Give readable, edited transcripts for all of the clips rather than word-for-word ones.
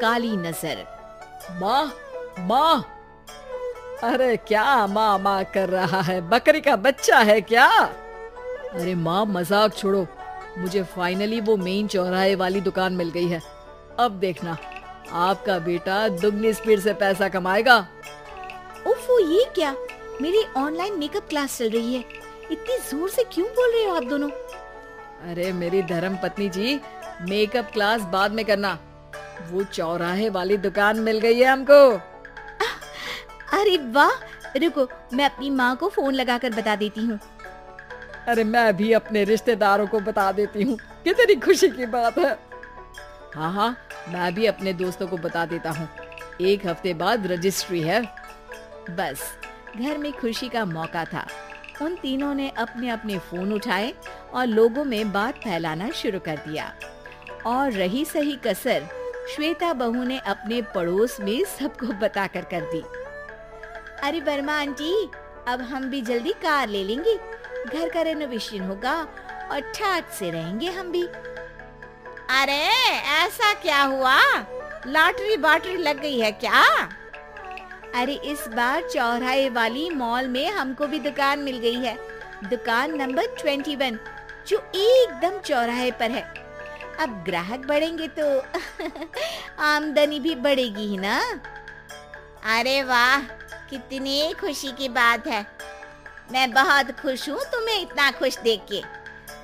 काली नजर। माँ, माँ, अरे क्या माँ माँ कर रहा है? बकरी का बच्चा है क्या? अरे माँ, मजाक छोड़ो, मुझे फाइनली वो मेन चौराहे वाली दुकान मिल गई है। अब देखना, आपका बेटा दुगनी स्पीड से पैसा कमाएगा। उफ़ो, ये क्या? मेरी ऑनलाइन मेकअप क्लास चल रही है। इतनी जोर से क्यों बोल रहे हो आप दोनों? अरे मेरी धर्म पत्नी जी, मेकअप क्लास बाद में करना। वो चौराहे वाली दुकान मिल गई है हमको। अरे वाह, रुको, मैं अपनी माँ को फोन लगाकर बता देती हूँ। अरे मैं भी अपने रिश्तेदारों को बता देती हूँ। कितनी खुशी की बात है। हाँ हाँ, मैं भी अपने दोस्तों को बता देता हूँ। 1 हफ्ते बाद रजिस्ट्री है। बस घर में खुशी का मौका था। उन तीनों ने अपने अपने फोन उठाए और लोगों में बात फैलाना शुरू कर दिया। और रही सही कसर श्वेता बहू ने अपने पड़ोस में सबको बताकर कर दी। अरे वर्मा आंटी, अब हम भी जल्दी कार ले लेंगे। घर का रेनोवेशन होगा और ठाट से रहेंगे हम भी। अरे ऐसा क्या हुआ? लॉटरी बाटरी लग गई है क्या? अरे इस बार चौराहे वाली मॉल में हमको भी दुकान मिल गई है। दुकान नंबर 21, जो एकदम चौराहे पर है। अब ग्राहक बढ़ेंगे तो आमदनी भी बढ़ेगी ही ना। अरे वाह, कितनी खुशी की बात है। मैं बहुत खुश हूँ तुम्हें इतना खुश देख के।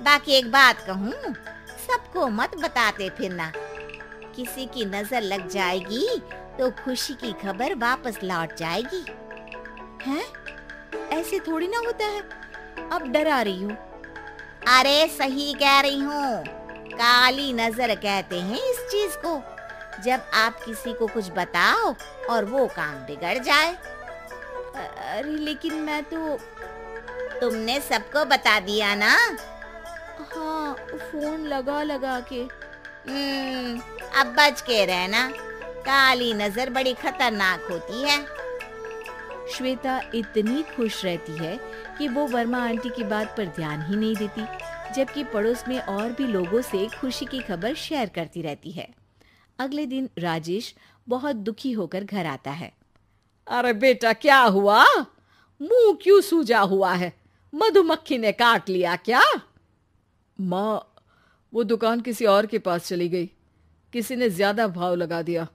बाकी एक बात कहूँ, सबको मत बताते फिरना। किसी की नजर लग जाएगी तो खुशी की खबर वापस लौट जाएगी। हैं? ऐसे थोड़ी ना होता है। अब डरा रही हूँ। अरे सही कह रही हूँ, काली नजर कहते हैं इस चीज को, जब आप किसी को कुछ बताओ और वो काम बिगड़ जाए। अरे लेकिन मैं तो... तुमने सबको बता दिया ना? हाँ, फोन लगा लगा के। अब बच के रहना, काली नजर बड़ी खतरनाक होती है। श्वेता इतनी खुश रहती है कि वो वर्मा आंटी की बात पर ध्यान ही नहीं देती, जबकि पड़ोस में और भी लोगों से खुशी की खबर शेयर करती रहती है। अगले दिन राजेश बहुत दुखी होकर घर आता है। अरे बेटा, क्या हुआ? मुंह क्यों सूजा हुआ है? मधुमक्खी ने काट लिया क्या? माँ, वो दुकान किसी और के पास चली गई। किसी ने ज्यादा भाव लगा दिया।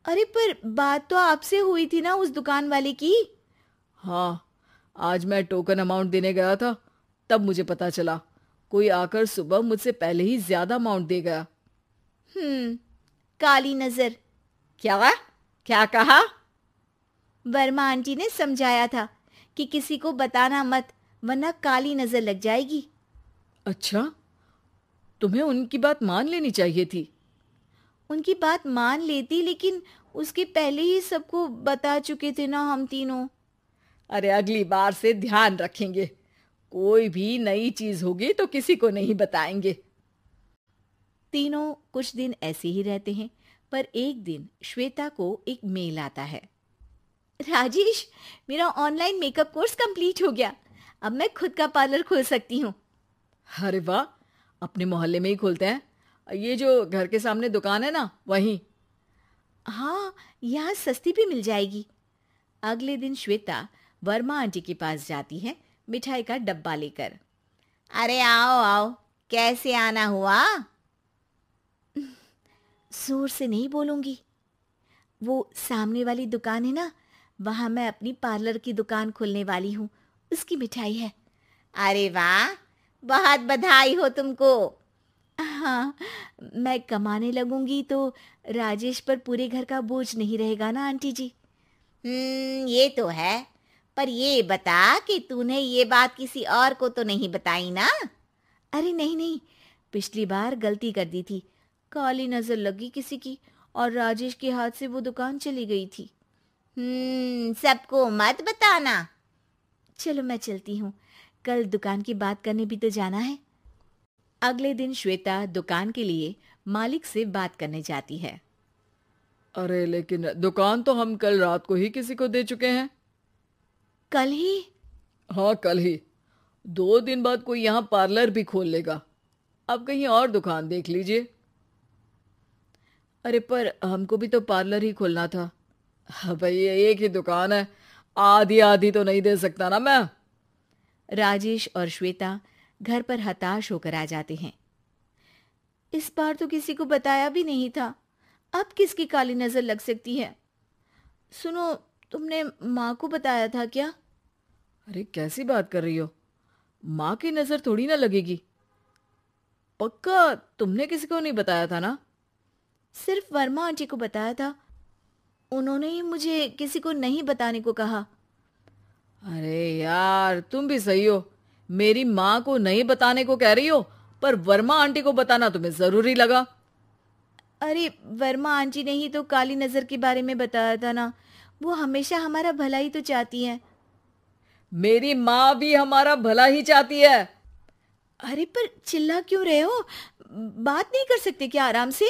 अरे पर बात तो आपसे हुई थी ना उस दुकान वाले की। हाँ, आज मैं टोकन अमाउंट देने गया था, तब मुझे पता चला। कोई आकर सुबह मुझसे पहले ही ज्यादा अमाउंट दे गया। काली नजर। क्या कहा? वर्मा आंटी ने समझाया था कि किसी को बताना मत, वरना काली नजर लग जाएगी। अच्छा, तुम्हें उनकी बात मान लेनी चाहिए थी। उनकी बात मान लेती, लेकिन उसके पहले ही सबको बता चुके थे ना हम तीनों। अरे अगली बार से ध्यान रखेंगे। कोई भी नई चीज होगी तो किसी को नहीं बताएंगे। तीनों कुछ दिन ऐसे ही रहते हैं, पर एक दिन श्वेता को एक मेल आता है। राजेश, मेरा ऑनलाइन मेकअप कोर्स कंप्लीट हो गया। अब मैं खुद का पार्लर खोल सकती हूँ। अरे वाह, अपने मोहल्ले में ही खोलते हैं? ये जो घर के सामने दुकान है ना, वहीं? हाँ, यहाँ सस्ती भी मिल जाएगी। अगले दिन श्वेता वर्मा आंटी के पास जाती है मिठाई का डब्बा लेकर। अरे आओ आओ, कैसे आना हुआ? जोर से नहीं बोलूंगी। वो सामने वाली दुकान है ना, वहां मैं अपनी पार्लर की दुकान खोलने वाली हूँ, उसकी मिठाई है। अरे वाह, बहुत बधाई हो तुमको। हाँ, मैं कमाने लगूंगी तो राजेश पर पूरे घर का बोझ नहीं रहेगा ना आंटी जी। ये तो है, पर ये बता कि तूने ये बात किसी और को तो नहीं बताई ना? अरे नहीं नहीं, पिछली बार गलती कर दी थी। काली नजर लगी किसी की और राजेश के हाथ से वो दुकान चली गई थी। सबको मत बताना। चलो मैं चलती हूँ, कल दुकान की बात करने भी तो जाना है। अगले दिन श्वेता दुकान के लिए मालिक से बात करने जाती है। अरे लेकिन दुकान तो हम कल रात को ही किसी को दे चुके हैं। कल ही? हाँ, कल ही। 2 दिन बाद कोई यहाँ पार्लर भी खोल लेगा। अब कहीं और दुकान देख लीजिए। अरे पर हमको भी तो पार्लर ही खोलना था। भाई एक ही दुकान है, आधी आधी तो नहीं दे सकता ना मैं। राजेश और श्वेता घर पर हताश होकर आ जाते हैं। इस बार तो किसी को बताया भी नहीं था, अब किसकी काली नजर लग सकती है। सुनो, तुमने माँ को बताया था क्या? अरे कैसी बात कर रही हो, माँ की नजर थोड़ी ना लगेगी। पक्का तुमने किसी को नहीं बताया था ना? सिर्फ वर्मा आंटी को बताया था, उन्होंने ही मुझे किसी को नहीं बताने को कहा। अरे यार तुम भी सही हो, मेरी माँ को नहीं बताने को कह रही हो, पर वर्मा आंटी को बताना तुम्हें जरूरी लगा। अरे वर्मा आंटी ने ही तो काली नजर के बारे में बताया था ना, वो हमेशा हमारा भला ही तो चाहती है। मेरी माँ भी हमारा भला ही चाहती है। अरे पर चिल्ला क्यों रहे हो? बात नहीं कर सकते क्या आराम से?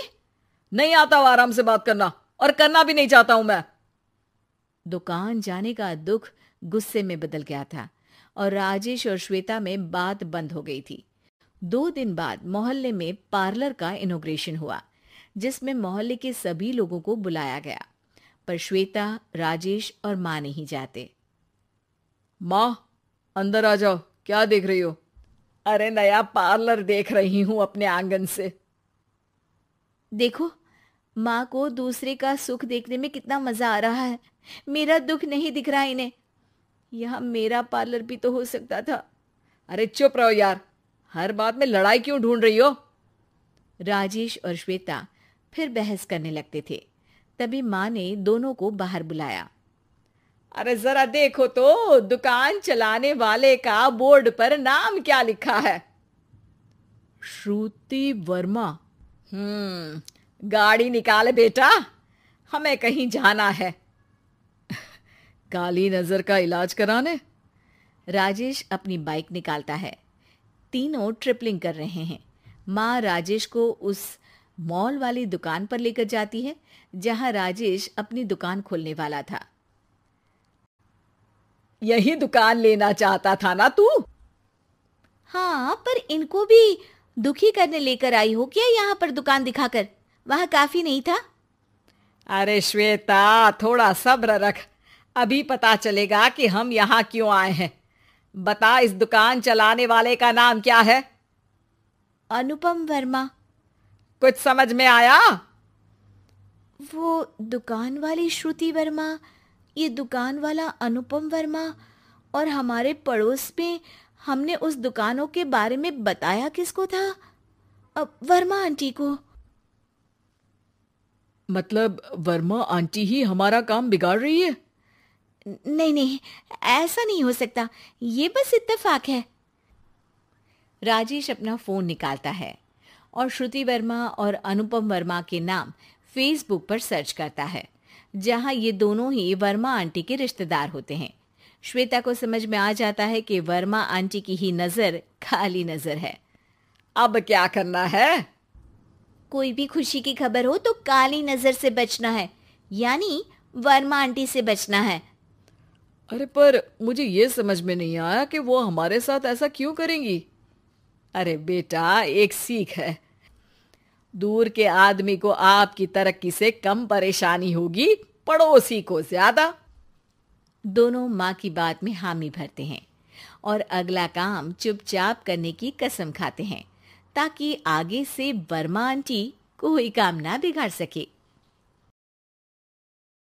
नहीं आता वो आराम से बात करना, और करना भी नहीं चाहता हूं मैं। दुकान जाने का दुख गुस्से में बदल गया था और राजेश और श्वेता में बात बंद हो गई थी। 2 दिन बाद मोहल्ले में पार्लर का इनॉग्रेशन हुआ, जिसमें मोहल्ले के सभी लोगों को बुलाया गया, पर श्वेता, राजेश और माँ नहीं जाते। माँ अंदर आ जाओ, क्या देख रही हो? अरे नया पार्लर देख रही हूं अपने आंगन से। देखो, माँ को दूसरे का सुख देखने में कितना मजा आ रहा है, मेरा दुख नहीं दिख रहा इन्हें। यहाँ मेरा पार्लर भी तो हो सकता था। अरे चुप रहो यार, हर बात में लड़ाई क्यों ढूंढ रही हो? राजेश और श्वेता फिर बहस करने लगते थे। तभी माँ ने दोनों को बाहर बुलाया। अरे जरा देखो तो दुकान चलाने वाले का बोर्ड पर नाम क्या लिखा है? श्रुति वर्मा। गाड़ी निकाले बेटा, हमें कहीं जाना है। काली नजर का इलाज कराने? राजेश अपनी बाइक निकालता है। तीनों ट्रिपलिंग कर रहे हैं। माँ राजेश को उस मॉल वाली दुकान पर लेकर जाती है जहां राजेश अपनी दुकान खोलने वाला था। यही दुकान लेना चाहता था ना तू? हाँ, पर इनको भी दुखी करने लेकर आई हो क्या यहाँ पर दुकान दिखाकर? वहां काफी नहीं था? अरे श्वेता थोड़ा सब्र रख, अभी पता चलेगा कि हम यहाँ क्यों आए हैं। बता, इस दुकान चलाने वाले का नाम क्या है? अनुपम वर्मा। कुछ समझ में आया? वो दुकान वाली श्रुति वर्मा, ये दुकान वाला अनुपम वर्मा, और हमारे पड़ोस में हमने उस दुकानों के बारे में बताया किसको था? अब वर्मा आंटी को। मतलब वर्मा आंटी ही हमारा काम बिगाड़ रही है? नहीं नहीं, ऐसा नहीं हो सकता, ये बस इत्तेफाक है। राजेश अपना फोन निकालता है और श्रुति वर्मा और अनुपम वर्मा के नाम फेसबुक पर सर्च करता है, जहां ये दोनों ही वर्मा आंटी के रिश्तेदार होते हैं। श्वेता को समझ में आ जाता है कि वर्मा आंटी की ही नजर काली नजर है। अब क्या करना है? कोई भी खुशी की खबर हो तो काली नजर से बचना है, यानी वर्मा आंटी से बचना है। अरे पर मुझे ये समझ में नहीं आया कि वो हमारे साथ ऐसा क्यों करेंगी। अरे बेटा, एक सीख है, दूर के आदमी को आपकी तरक्की से कम परेशानी होगी, पड़ोसी को ज्यादा। दोनों माँ की बात में हामी भरते हैं और अगला काम चुपचाप करने की कसम खाते हैं, ताकि आगे से वर्मा आंटी कोई काम ना बिगाड़ सके।